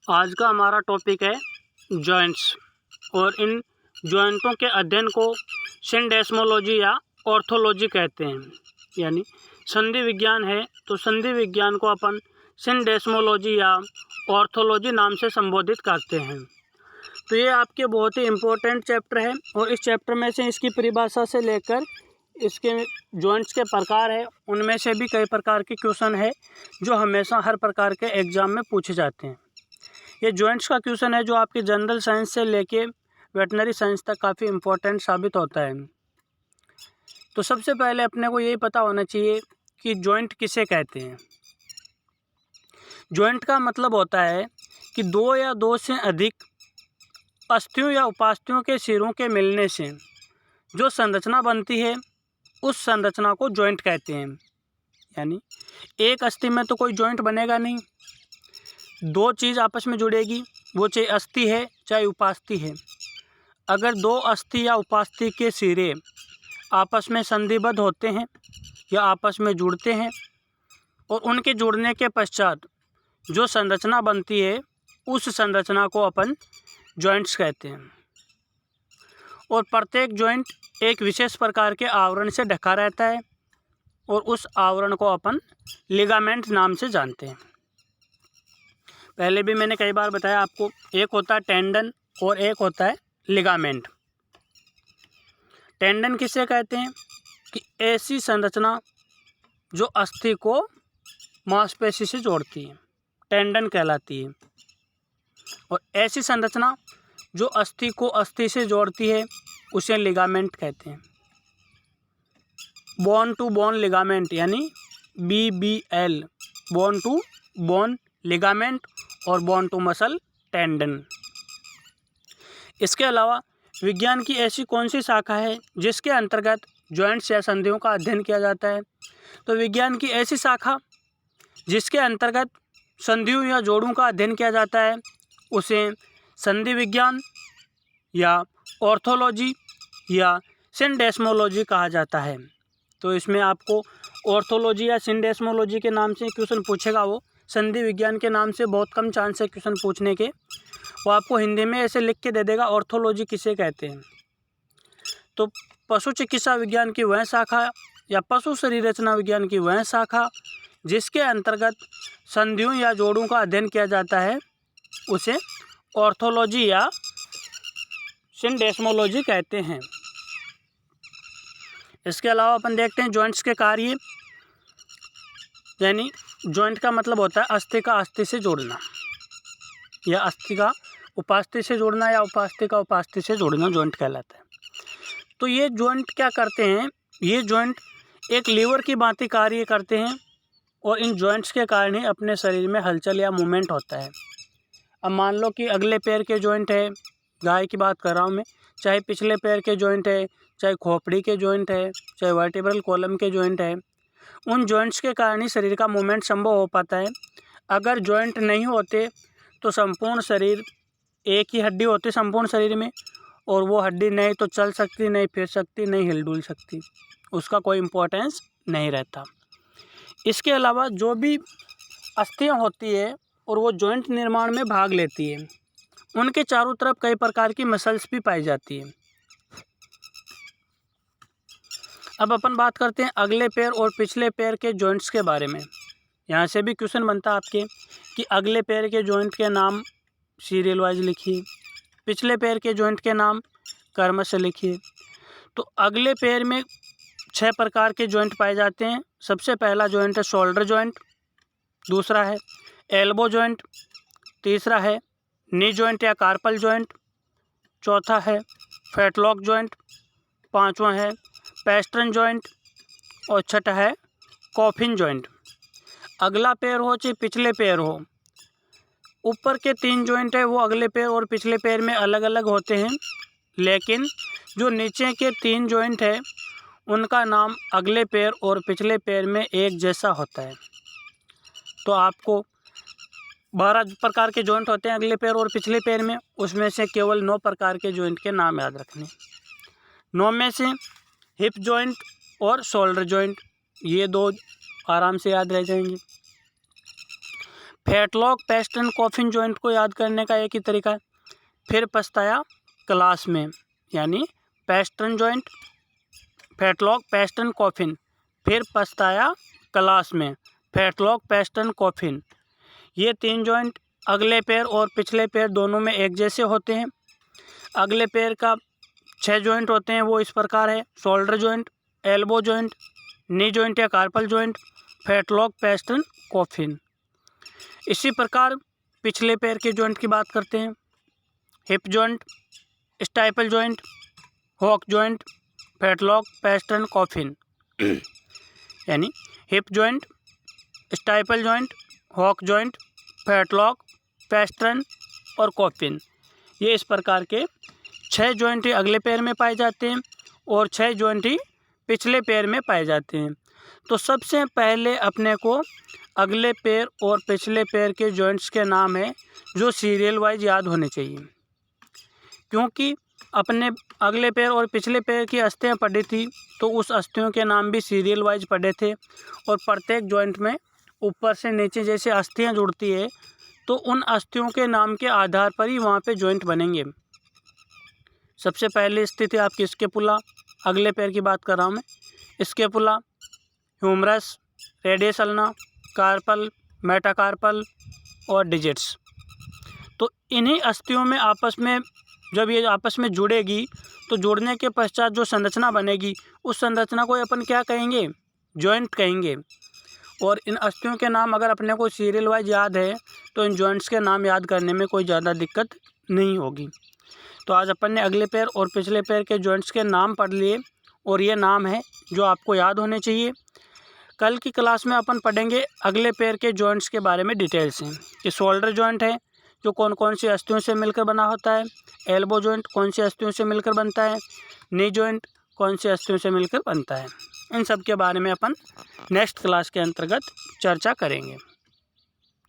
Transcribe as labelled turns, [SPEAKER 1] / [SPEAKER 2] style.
[SPEAKER 1] आज का हमारा टॉपिक है जॉइंट्स और इन जॉइंटों के अध्ययन को सिंडेस्मोलॉजी या ऑर्थोलॉजी कहते हैं। यानी संधि विज्ञान है तो संधि विज्ञान को अपन सिंडेस्मोलॉजी या ऑर्थोलॉजी नाम से संबोधित करते हैं। तो ये आपके बहुत ही इम्पोर्टेंट चैप्टर है और इस चैप्टर में से इसकी परिभाषा से लेकर इसके जॉइंट्स के प्रकार है, उनमें से भी कई प्रकार के क्वेश्चन है जो हमेशा हर प्रकार के एग्ज़ाम में पूछे जाते हैं। ये जॉइंट्स का क्वेश्चन है जो आपकी जनरल साइंस से लेके वेटनरी साइंस तक काफ़ी इम्पोर्टेंट साबित होता है। तो सबसे पहले अपने को यही पता होना चाहिए कि जॉइंट किसे कहते हैं। जॉइंट का मतलब होता है कि दो या दो से अधिक अस्थियों या उपास्थियों के सिरों के मिलने से जो संरचना बनती है उस संरचना को जॉइंट कहते हैं। यानी एक अस्थि में तो कोई जॉइंट बनेगा नहीं, दो चीज़ आपस में जुड़ेगी, वो चाहे अस्थि है चाहे उपास्थि है। अगर दो अस्थि या उपास्थि के सिरे आपस में संधिबद्ध होते हैं या आपस में जुड़ते हैं और उनके जुड़ने के पश्चात जो संरचना बनती है उस संरचना को अपन जॉइंट्स कहते हैं। और प्रत्येक जॉइंट एक विशेष प्रकार के आवरण से ढका रहता है और उस आवरण को अपन लिगामेंट नाम से जानते हैं। पहले भी मैंने कई बार बताया आपको, एक होता है टेंडन और एक होता है लिगामेंट। टेंडन किसे कहते हैं कि ऐसी संरचना जो अस्थि को मांसपेशी से जोड़ती है, टेंडन कहलाती है। और ऐसी संरचना जो अस्थि को अस्थि से जोड़ती है उसे लिगामेंट कहते हैं। बोन टू बोन लिगामेंट यानी BBL, bone to bone ligament और बोन टू मसल टेंडन। इसके अलावा विज्ञान की ऐसी कौन सी शाखा है जिसके अंतर्गत जॉइंट्स या संधियों का अध्ययन किया जाता है? तो विज्ञान की ऐसी शाखा जिसके अंतर्गत संधियों या जोड़ों का अध्ययन किया जाता है उसे संधि विज्ञान या ऑर्थोलॉजी या सिंडेस्मोलॉजी कहा जाता है। तो इसमें आपको ऑर्थोलॉजी या सिंडेस्मोलॉजी के नाम से क्वेश्चन पूछेगा, वो संधि विज्ञान के नाम से बहुत कम चांस है क्वेश्चन पूछने के। वो आपको हिंदी में ऐसे लिख के दे देगा ऑर्थोलॉजी किसे कहते हैं। तो पशु चिकित्सा विज्ञान की वह शाखा या पशु शरीर रचना विज्ञान की वह शाखा जिसके अंतर्गत संधियों या जोड़ों का अध्ययन किया जाता है उसे ऑर्थोलॉजी या सिंडेस्मोलॉजी कहते हैं। इसके अलावा अपन देखते हैं जॉइंट्स के कार्य। यानी जॉइंट का मतलब होता है अस्थि का अस्थि से जोड़ना या अस्थि का उपास्थि से जोड़ना या उपास्थि का उपास्थि से जोड़ना जॉइंट कहलाता है। तो ये जॉइंट क्या करते हैं, ये जॉइंट एक लीवर की भांति कार्य करते हैं और इन जॉइंट्स के कारण ही अपने शरीर में हलचल या मूवमेंट होता है। अब मान लो कि अगले पैर के जॉइंट है, गाय की बात कर रहा हूँ मैं, चाहे पिछले पैर के जॉइंट है, चाहे खोपड़ी के जॉइंट है, चाहे वर्टिब्रल कॉलम के जॉइंट है, उन जॉइंट्स के कारण ही शरीर का मूवमेंट संभव हो पाता है। अगर जॉइंट नहीं होते तो संपूर्ण शरीर, एक ही हड्डी होती संपूर्ण शरीर में और वो हड्डी नहीं तो चल सकती, नहीं फिर सकती, नहीं हिलडुल सकती, उसका कोई इम्पोर्टेंस नहीं रहता। इसके अलावा जो भी अस्थियाँ होती है और वो जॉइंट निर्माण में भाग लेती है, उनके चारों तरफ कई प्रकार की मसल्स भी पाई जाती है। अब अपन बात करते हैं अगले पैर और पिछले पैर के जॉइंट्स के बारे में। यहाँ से भी क्वेश्चन बनता है आपके कि अगले पैर के जॉइंट के नाम सीरियल वाइज लिखिए, पिछले पैर के जॉइंट के नाम क्रम से लिखिए। तो अगले पैर में 6 प्रकार के जॉइंट पाए जाते हैं। सबसे पहला जॉइंट है शोल्डर जॉइंट, दूसरा है एल्बो जॉइंट, तीसरा है नी जॉइंट या कार्पल जॉइंट, चौथा है फैटलॉक जॉइंट, पांचवा है पेस्ट्रन जॉइंट और छठा है कॉफिन जॉइंट। अगला पैर हो चाहे पिछले पैर हो, ऊपर के 3 जॉइंट है वो अगले पैर और पिछले पैर में अलग अलग होते हैं, लेकिन जो नीचे के 3 जॉइंट है उनका नाम अगले पैर और पिछले पैर में एक जैसा होता है। तो आपको 12 प्रकार के जॉइंट होते हैं अगले पैर और पिछले पैर में, उसमें से केवल 9 प्रकार के जॉइंट के नाम याद रखने। 9 में से हिप जॉइंट और शोल्डर जॉइंट, ये 2 आराम से याद रह जाएंगे। फैटलॉक, पेस्टन, कॉफिन जॉइंट को याद करने का एक ही तरीका है। फिर पछताया क्लास में, यानी पेस्टन जॉइंट, फैटलॉक, पेस्टन, कॉफिन। फिर पछताया क्लास में, फैटलॉक, पेस्टन, कॉफिन। ये 3 जॉइंट अगले पैर और पिछले पैर दोनों में एक जैसे होते हैं। अगले पैर का 6 जॉइंट होते हैं, वो इस प्रकार है: shoulder joint, elbow joint, knee joint या carpel joint, fetlock, pastern, coffin. इसी प्रकार पिछले पैर के जॉइंट की बात करते हैं: hip joint, stifle joint, hock joint, fetlock, pastern, coffin. यानी hip joint, stifle joint, hock joint, fetlock, pastern और कॉफिन। ये इस प्रकार के 6 जॉइंट ही अगले पैर में पाए जाते हैं और 6 जॉइंट ही पिछले पैर में पाए जाते हैं। तो सबसे पहले अपने को अगले पैर और पिछले पैर के जॉइंट्स के नाम है जो सीरियल वाइज याद होने चाहिए, क्योंकि अपने अगले पैर और पिछले पैर की अस्थियां पढ़ी थी तो उस अस्थियों के नाम भी सीरियल वाइज पढ़े थे और प्रत्येक जॉइंट में ऊपर से नीचे जैसे अस्थियां जुड़ती है तो उन अस्थियों के नाम के आधार पर ही वहाँ पे जॉइंट बनेंगे। सबसे पहली स्थिति आपकी स्कैपुला, अगले पैर की बात कर रहा हूँ मैं। Scapula, humerus, radius ulna, carpal, metacarpal और डिजिट्स। तो इन्हीं अस्थियों में आपस में जब ये आपस में जुड़ेगी तो जुड़ने के पश्चात जो संरचना बनेगी उस संरचना को अपन क्या कहेंगे? जॉइंट कहेंगे। और इन अस्थियों के नाम अगर अपने को सीरियल वाइज याद है तो इन जॉइंट्स के नाम याद करने में कोई ज़्यादा दिक्कत नहीं होगी। तो आज अपन ने अगले पैर और पिछले पैर के जॉइंट्स के नाम पढ़ लिए और ये नाम है जो आपको याद होने चाहिए। कल की क्लास में अपन पढ़ेंगे अगले पैर के जॉइंट्स के बारे में डिटेल से कि शोल्डर जॉइंट है जो कौन कौन सी अस्थियों से मिलकर बना होता है, एल्बो जॉइंट कौन सी अस्थियों से मिलकर बनता है, नी जॉइंट कौन सी अस्थियों से मिलकर बनता है। इन सब के बारे में अपन नेक्स्ट क्लास के अंतर्गत चर्चा करेंगे।